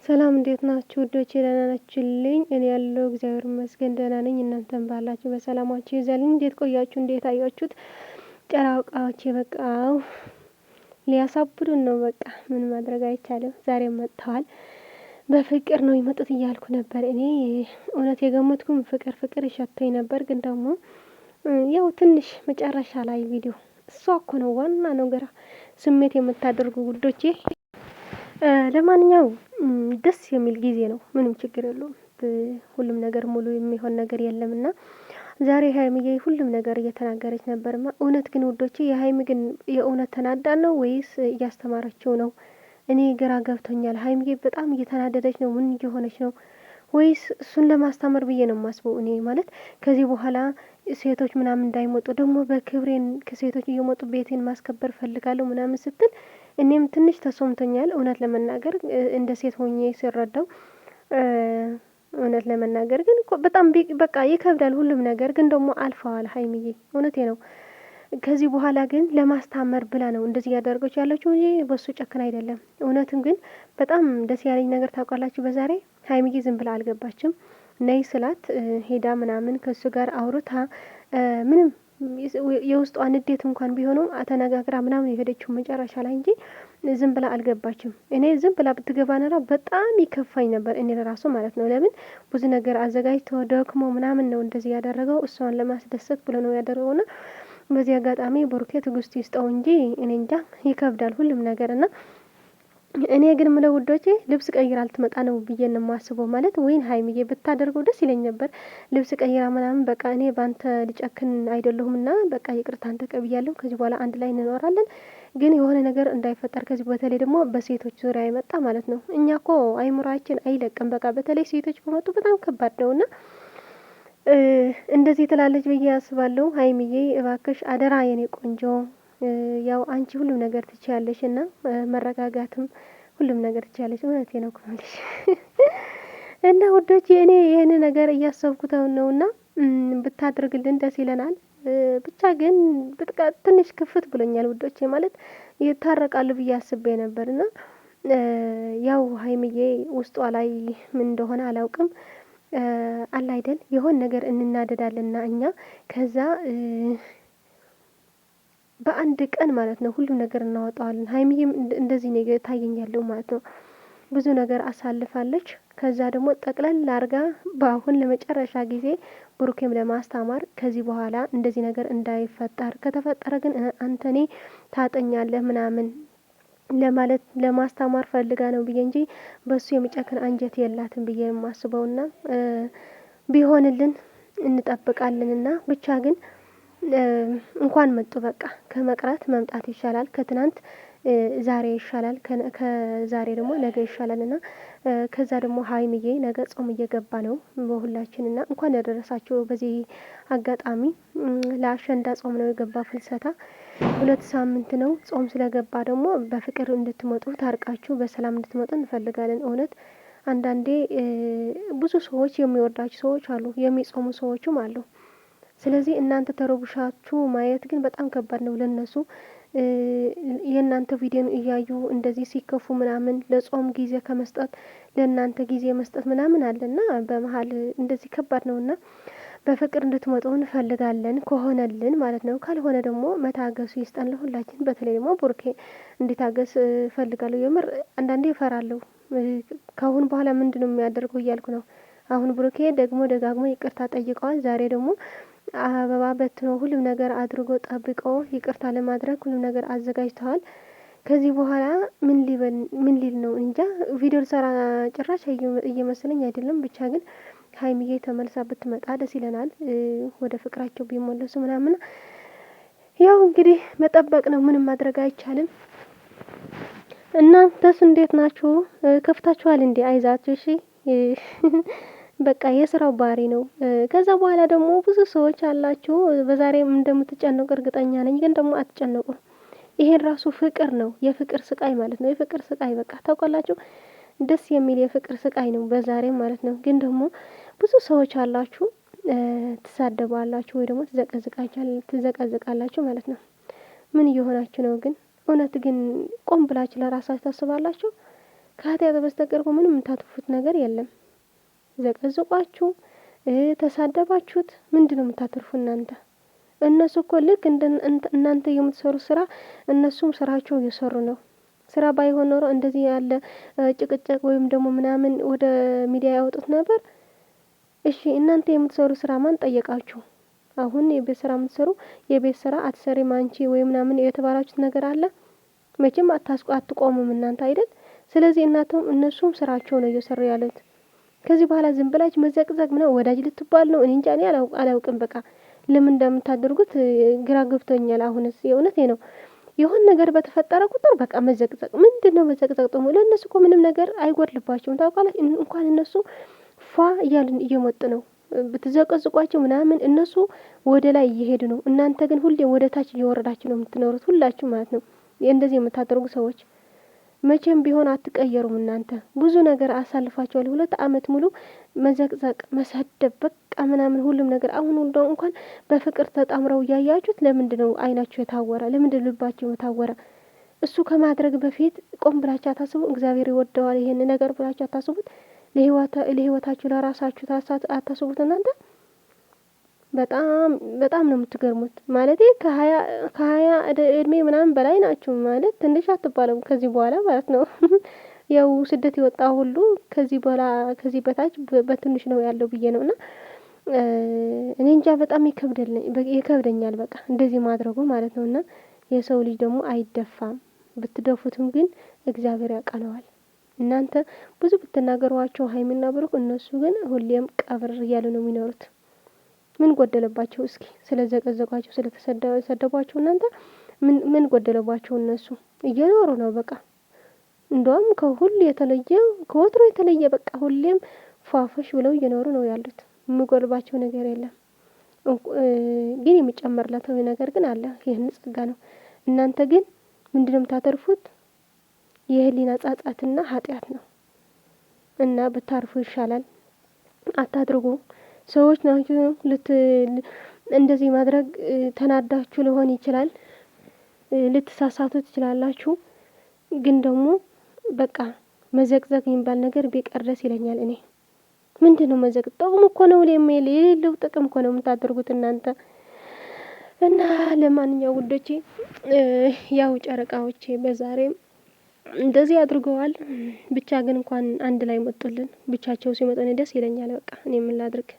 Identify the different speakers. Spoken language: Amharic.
Speaker 1: ሰላም እንዴት ናችሁ ውዶቼ? ደህና ናችሁልኝ? እኔ ያለው እግዚአብሔር ይመስገን ደህና ነኝ። እናንተም ባላችሁ በሰላማችሁ ይዛልኝ። እንዴት ቆያችሁ? እንዴት አያችሁት? ጨራቃዎቼ በቃ ሊያሳብዱን ነው። በቃ ምን ማድረግ አይቻልም። ዛሬም መጥተዋል። በፍቅር ነው ይመጡት እያልኩ ነበር። እኔ እውነት የገመትኩም ፍቅር ይሸተኝ ነበር። ግን ደግሞ ያው ትንሽ መጨረሻ ላይ ቪዲዮ እሷ እኮ ነው ዋና ነገር ስሜት የምታደርጉ ውዶቼ። ለማንኛውም ደስ የሚል ጊዜ ነው። ምንም ችግር የለውም። ሁሉም ነገር ሙሉ የሚሆን ነገር የለምና ዛሬ ሀይሚዬ ሁሉም ነገር እየተናገረች ነበርማ። እውነት ግን ውዶቼ የሀይሚ ግን የእውነት ተናዳ ነው ወይስ እያስተማረችው ነው? እኔ ግራ ገብቶኛል። ሀይሚዬ በጣም እየተናደደች ነው። ምን እየሆነች ነው? ወይስ እሱን ለማስተማር ብዬ ነው የማስበው። እኔ ማለት ከዚህ በኋላ ሴቶች ምናምን እንዳይመጡ ደግሞ በክብሬን ከሴቶች እየመጡ ቤቴን ማስከበር ፈልጋለሁ ምናምን ስትል እኔም ትንሽ ተሰምቶኛል። እውነት ለመናገር እንደ ሴት ሆኜ ሲረዳው እውነት ለመናገር ግን በጣም በቃ ይከብዳል ሁሉም ነገር። ግን ደግሞ አልፈዋል ሀይሚዬ፣ እውነቴ ነው። ከዚህ በኋላ ግን ለማስታመር ብላ ነው እንደዚህ ያደርገች ያለችው እንጂ በሱ ጨክን አይደለም። እውነትም ግን በጣም ደስ ያለኝ ነገር ታውቃላችሁ፣ በዛሬ ሀይሚዬ ዝም ብላ አልገባችም። ነይ ስላት ሄዳ ምናምን ከሱ ጋር አውርታ ምንም የውስጧ ንዴት እንኳን ቢሆንም ተነጋግራ ምናምን የሄደችው መጨረሻ ላይ እንጂ ዝም ብላ አልገባችም። እኔ ዝም ብላ ብትገባ ኖራ በጣም ይከፋኝ ነበር፣ እኔ ለራሱ ማለት ነው። ለምን ብዙ ነገር አዘጋጅቶ ደክሞ ምናምን ነው እንደዚህ ያደረገው፣ እሷን ለማስደሰት ብሎ ነው ያደረገውና በዚህ አጋጣሚ ብሩኬ ትዕግስት ይስጠው እንጂ እኔ እንጃ ይከብዳል ሁሉም ነገር እና እኔ ግን ምለው ውዶቼ ልብስ ቀይራ ልትመጣ ነው ብዬ ነው የማስበው። ማለት ወይን ሀይሚዬ ብታደርገው ደስ ይለኝ ነበር። ልብስ ቀይራ ምናምን በቃ እኔ ባንተ ልጨክን አይደለሁምና በቃ ይቅርታን ተቀብያለሁ። ከዚህ በኋላ አንድ ላይ እንኖራለን። ግን የሆነ ነገር እንዳይፈጠር ከዚህ በተለይ ደግሞ በሴቶች ዙሪያ ይመጣ ማለት ነው። እኛ እኮ አይምሯችን አይለቅም። በቃ በተለይ ሴቶች በመጡ በጣም ከባድ ነውና እንደዚህ ትላለች ብዬ አስባለሁ። ሀይሚዬ እባክሽ አደራ የኔ ቆንጆ፣ ያው አንቺ ሁሉም ነገር ትችያለሽ እና መረጋጋትም ሁሉም ነገር ትችያለሽ። እውነቴ ነው ኩማለሽ እና ውዶች እኔ ይሄን ነገር እያሰብኩት ነውና ብታደርግልን ደስ ይለናል። ብቻ ግን ትንሽ ክፍት ብሎኛል ውዶቼ። ማለት ይታረቃሉ ብዬ አስቤ ነበርና ያው ሀይሚዬ ውስጧ ላይ ምን እንደሆነ አላውቅም። አለ አይደል የሆነ ነገር እንናደዳለንና እኛ ከዛ በአንድ ቀን ማለት ነው ሁሉ ነገር እናወጣዋለን። ሀይሚዬም እንደዚህ ነገር ታየኛለሁ ማለት ነው። ብዙ ነገር አሳልፋለች። ከዛ ደግሞ ጠቅለል አርጋ በአሁን ለመጨረሻ ጊዜ ብሩኬም ለማስተማር ከዚህ በኋላ እንደዚህ ነገር እንዳይፈጠር፣ ከተፈጠረ ግን አንተኔ ታጠኛለህ ምናምን ለማለት ለማስተማር ፈልጋ ነው ብዬ እንጂ በሱ የሚጨክን አንጀት የላትም ብዬ የማስበውና ቢሆንልን እንጠብቃለንና ብቻ ግን እንኳን መጡ። በቃ ከመቅረት መምጣት ይሻላል። ከትናንት ዛሬ ይሻላል፣ ከዛሬ ደግሞ ነገ ይሻላልና ከዛ ደግሞ ሀይሚዬ ነገ ጾም እየገባ ነው በሁላችንና እንኳን ያደረሳችሁ። በዚህ አጋጣሚ ለአሸንዳ ጾም ነው የገባ ፍልሰታ 2 ሳምንት ነው ጾም ስለገባ ደግሞ በፍቅር እንድትመጡ ታርቃችሁ በሰላም እንድትመጡ እንፈልጋለን። እውነት አንዳንዴ ብዙ ሰዎች የሚወዳችሁ ሰዎች አሉ፣ የሚጾሙ ሰዎችም አሉ። ስለዚህ እናንተ ተረቡሻችሁ ማየት ግን በጣም ከባድ ነው ለነሱ። የእናንተ ቪዲዮን እያዩ እንደዚህ ሲከፉ ምናምን ለጾም ጊዜ ከመስጠት ለእናንተ ጊዜ መስጠት ምናምን አለና በመሀል እንደዚህ ከባድ ነውና በፍቅር እንድትመጡ እንፈልጋለን፣ ከሆነልን ማለት ነው። ካልሆነ ደግሞ መታገሱ ይስጠን ለሁላችን። በተለይ ደግሞ ብሩኬ እንዲታገስ እፈልጋለሁ። የምር አንዳንዴ እፈራለሁ። ከአሁን በኋላ ምንድነው የሚያደርገው እያልኩ ነው። አሁን ብሩኬ ደግሞ ደጋግሞ ይቅርታ ጠይቀዋል። ዛሬ ደግሞ አበባ በትኖ ሁሉም ነገር አድርጎ ጠብቆ ይቅርታ ለማድረግ ሁሉም ነገር አዘጋጅተዋል። ከዚህ በኋላ ምን ሊል ነው እንጃ። ቪዲዮ ሰራ ጭራሽ እየመሰለኝ አይደለም። ብቻ ግን ሀይሚዬ ተመልሳ ብትመጣ ደስ ይለናል። ወደ ፍቅራቸው ቢመለሱ ምናምን። ያው እንግዲህ መጠበቅ ነው፣ ምንም ማድረግ አይቻልም። እናንተስ እንዴት ናችሁ? ከፍታችኋል እንዴ? አይዛችሁ እሺ። በቃ የስራው ባህሪ ነው። ከዛ በኋላ ደግሞ ብዙ ሰዎች አላችሁ በዛሬም እንደምትጨነቁ እርግጠኛ ነኝ። ግን ደግሞ አትጨነቁ። ይሄን ራሱ ፍቅር ነው፣ የፍቅር ስቃይ ማለት ነው። የፍቅር ስቃይ በቃ ታውቃላችሁ፣ ደስ የሚል የፍቅር ስቃይ ነው በዛሬም ማለት ነው። ግን ደግሞ ብዙ ሰዎች አላችሁ ትሳደባላችሁ ወይ ደግሞ ትዘቀዝቃላችሁ ማለት ነው። ምን እየሆናችሁ ነው ግን? እውነት ግን ቆም ብላችሁ ለራሳችሁ ታስባላችሁ? ከኃጢአት በስተቀር ምንም የምታተርፉት ነገር የለም። ዘቀዘቋችሁ፣ ተሳደባችሁት፣ ምንድነው የምታተርፉ እናንተ? እነሱ እኮ ልክ እናንተ የምትሰሩ ስራ እነሱም ስራቸው እየሰሩ ነው። ስራ ባይሆን ኖሮ እንደዚህ ያለ ጭቅጭቅ ወይም ደግሞ ምናምን ወደ ሚዲያ ያወጡት ነበር? እሺ እናንተ የምትሰሩ ስራ ማን ጠየቃችሁ? አሁን የቤት ስራ የምትሰሩ የቤት ስራ አትሰሪም አንቺ ወይ ምናምን የተባላችሁት ነገር አለ? መቼም አትቆሙም እናንተ አይደል? ስለዚህ እነሱም ስራቸው ነው እየሰሩ ያሉት። ከዚህ በኋላ ዝም ብላችሁ መዘቅዘቅ ምናምን ወዳጅ ልትባል ነው? እኔ እንጃ፣ እኔ አላውቅም። በቃ ለምን እንደምታደርጉት ግራ ገብቶኛል። አሁንስ የእውነቴ ነው። የሆነ ነገር በተፈጠረ ቁጥር በቃ መዘቅዘቅ። ምንድነው መዘቅዘቅ? ጥሙ ለእነሱ እኮ ምንም ነገር አይጎድልባቸውም። ታውቃለች። እንኳን እነሱ ፏ እያልን እየመጡ ነው። ብትዘቀዝቋቸው ምናምን እነሱ ወደ ላይ እየሄዱ ነው። እናንተ ግን ሁሌ ወደ ታች እየወረዳችሁ ነው የምትኖሩት፣ ሁላችሁ ማለት ነው። እንደዚህ የምታደርጉ ሰዎች መቼም ቢሆን አትቀየሩም። እናንተ ብዙ ነገር አሳልፋችኋል። 2 አመት ሙሉ መዘቅዘቅ፣ መሳደብ በቃ ምናምን ሁሉም ነገር። አሁን እንደው እንኳን በፍቅር ተጣምረው እያያችሁት ለምንድነው አይናችሁ የታወረ? ለምንድነው ልባችሁ የታወረ? እሱ ከማድረግ በፊት ቆም ብላችሁ አታስቡ? እግዚአብሔር ይወደዋል ይሄን ነገር ብላችሁ አታስቡት? ለህይወታችሁ ለራሳችሁ አታስቡት? እናንተ በጣም ነው የምትገርሙት። ማለት ከሀያ እድሜ ምናምን በላይ ናችሁ ማለት ትንሽ አትባለም ከዚህ በኋላ ማለት ነው። ያው ስደት የወጣ ሁሉ ከዚህ በታች በትንሽ ነው ያለው ብዬ ነውና እኔ እንጃ በጣም ይከብደኛል በቃ እንደዚህ ማድረጉ ማለት ነውና የሰው ልጅ ደግሞ አይደፋም። ብትደፉትም ግን እግዚአብሔር ያቃለዋል። እናንተ ብዙ ብትናገሯቸው ሀይሚና ብሩክ፣ እነሱ ግን ሁሌም ቀብር እያሉ ነው የሚኖሩት። ምን ጎደለባቸው? እስኪ ስለዘቀዘቋቸው ስለተሰደቧቸው እናንተ ምን ጎደለባቸው? እነሱ እየኖሩ ነው በቃ። እንደውም ከሁሉ የተለየ ከወትሮ የተለየ በቃ ሁሌም ፏፈሽ ብለው እየኖሩ ነው ያሉት። የሚጎልባቸው ነገር የለም። ግን የሚጨመርላቸው ነገር ግን አለ። ይህን ጸጋ ነው። እናንተ ግን ምንድነው የምታተርፉት? የህሊና ጻጻትና ኃጢአት ነው። እና ብታርፉ ይሻላል። አታድርጉ። ሰዎች ናችሁ እንደዚህ ማድረግ ተናዳችሁ ሊሆን ይችላል። ልትሳሳቱ ትችላላችሁ። ግን ደግሞ በቃ መዘቅዘቅ የሚባል ነገር ቢቀር ደስ ይለኛል እኔ። ምንድነው መዘቅዘቅ? ጥቅም እኮ ነው የሌለው ጥቅም እኮ ነው የምታደርጉት እናንተ። እና ለማንኛውም ውዶቼ ያው ጨረቃዎቼ በዛሬም እንደዚህ አድርገዋል። ብቻ ግን እንኳን አንድ ላይ መጡልን። ብቻቸው ሲመጡ እኔ ደስ ይለኛል። በቃ እኔ ምን ላድርግ?